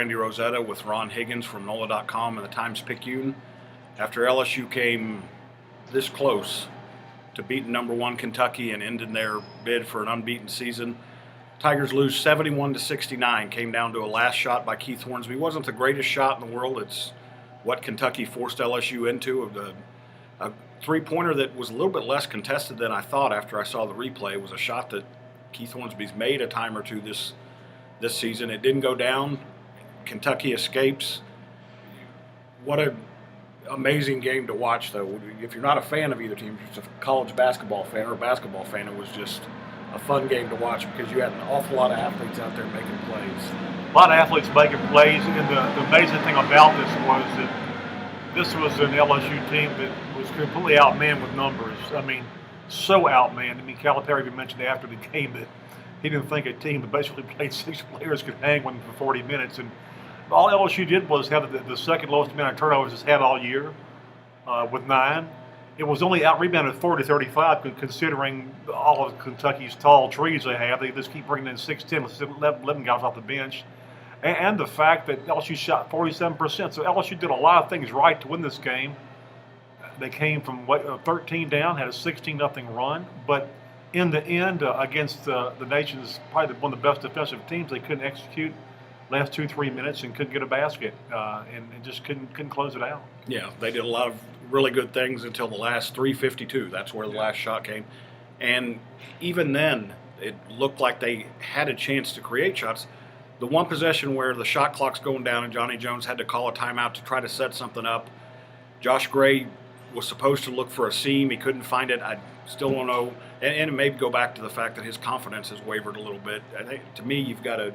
Randy Rosetta with Ron Higgins from NOLA.com and the Times-Picayune. After LSU came this close to beating #1 Kentucky and ending their bid for an unbeaten season, Tigers lose 71-69. Came down to a last shot by Keith Hornsby. Wasn't the greatest shot in the world. It's what Kentucky forced LSU into. A three-pointer that was a little bit less contested than I thought after I saw the replay. It was a shot that Keith Hornsby's made a time or two this season. It didn't go down. Kentucky escapes. What an amazing game to watch, though. If you're not a fan of either team, just a college basketball fan or a basketball fan, it was just a fun game to watch because you had an awful lot of athletes out there making plays. A lot of athletes making plays, and the amazing thing about this was that this was an LSU team that was completely outmanned with numbers. I mean, so outmanned. I mean, Calipari even mentioned after the game that he didn't think a team that basically played 6 players could hang one for 40 minutes. And all LSU did was have the second lowest amount of turnovers it's had all year with 9. It was only out-rebounded 40-35 considering all of Kentucky's tall trees they have. They just keep bringing in 6'10", 11 guys off the bench. And the fact that LSU shot 47%. So LSU did a lot of things right to win this game. They came from 13 down, had a 16-0 run. But in the end, against the nation's probably one of the best defensive teams, they couldn't execute last 2-3 minutes and couldn't get a basket and just couldn't close it out. Yeah, they did a lot of really good things until the last 3:52. That's where the last shot came. And even then, it looked like they had a chance to create shots. The one possession where the shot clock's going down and Johnny Jones had to call a timeout to try to set something up, Josh Gray was supposed to look for a seam. He couldn't find it. I still don't know. And it may go back to the fact that his confidence has wavered a little bit. I think, to me, you've got to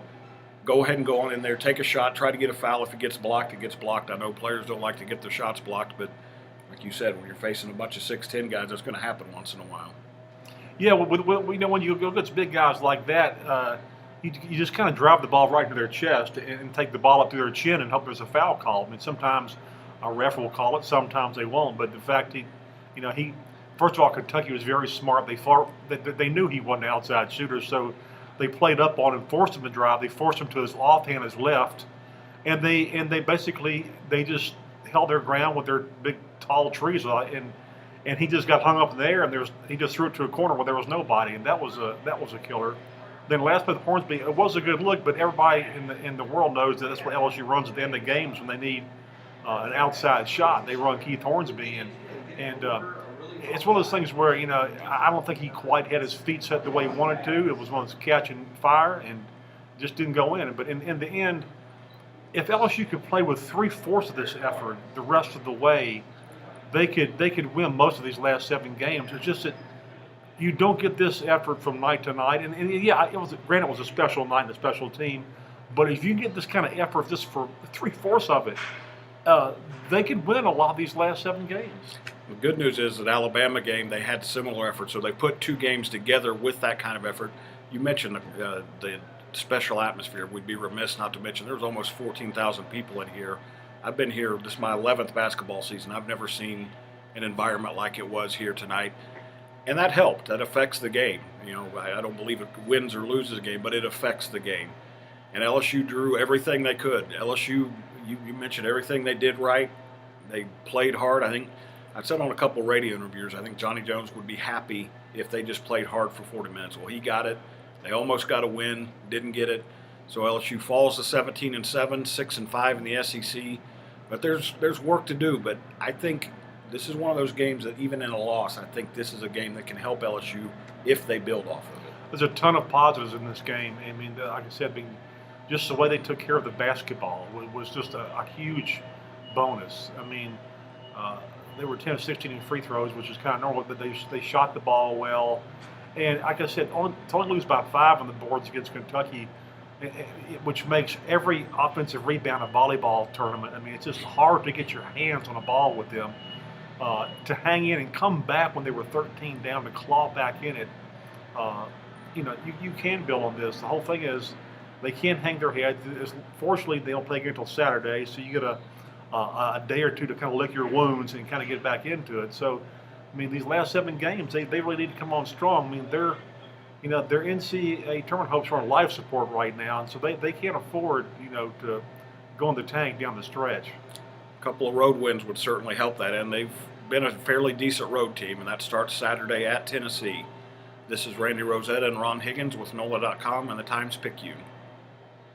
go ahead and go on in there, take a shot, try to get a foul. If it gets blocked, it gets blocked. I know players don't like to get their shots blocked, but like you said, when you're facing a bunch of 6'10" guys, that's going to happen once in a while. Yeah, when you go against big guys like that, you just kind of drive the ball right into their chest and take the ball up to their chin and hope there's a foul call. I mean, sometimes a ref will call it, sometimes they won't. But the fact he first of all, Kentucky was very smart. They knew he wasn't an outside shooter, so they played up on him, forced him to drive. They forced him to his offhand, his left, and they basically just held their ground with their big tall trees, and he just got hung up in the air, and he just threw it to a corner where there was nobody, and that was a killer. Then last but Hornsby, it was a good look, but everybody in the world knows that that's what LSU runs at the end of games when they need an outside shot. They run Keith Hornsby, and it's one of those things where I don't think he quite had his feet set the way he wanted to. It was one that's catching fire and just didn't go in. But in the end, if LSU could play with 3/4 of this effort the rest of the way, they could win most of these last 7 games. It's just that you don't get this effort from night to night. And yeah, granted it was a special night and a special team, but if you get this kind of effort just for 3/4 of it, they could win a lot of these last 7 games. The good news is that Alabama game, they had similar effort, so they put 2 games together with that kind of effort. You mentioned the special atmosphere. We'd be remiss not to mention there was almost 14,000 people in here. I've been here, this is my 11th basketball season. I've never seen an environment like it was here tonight. And that helped. That affects the game. I don't believe it wins or loses a game, but it affects the game. And LSU drew everything they could. LSU, you mentioned everything they did right. They played hard. I think I said on a couple radio interviews, I think Johnny Jones would be happy if they just played hard for 40 minutes. Well, he got it. They almost got a win, didn't get it. So LSU falls to 17-7, 6-5 in the SEC. But there's work to do. But I think this is one of those games that even in a loss, I think this is a game that can help LSU if they build off of it. There's a ton of positives in this game. I mean, like I said, just the way they took care of the basketball was just a huge bonus. I mean, they were 10 of 16 in free throws, which is kind of normal, but they shot the ball well. And like I said, to only lose by 5 on the boards against Kentucky, which makes every offensive rebound a volleyball tournament. I mean, it's just hard to get your hands on a ball with them. To hang in and come back when they were 13 down to claw back in it, you can build on this. The whole thing is they can't hang their head. Fortunately, they don't play again until Saturday, so you get a day or two to kind of lick your wounds and kind of get back into it. So, I mean, these last 7 games, they really need to come on strong. I mean, their NCAA tournament hopes are on life support right now, and so they can't afford to go in the tank down the stretch. A couple of road wins would certainly help that, and they've been a fairly decent road team, and that starts Saturday at Tennessee. This is Randy Rosetta and Ron Higgins with NOLA.com and the Times-Picayune.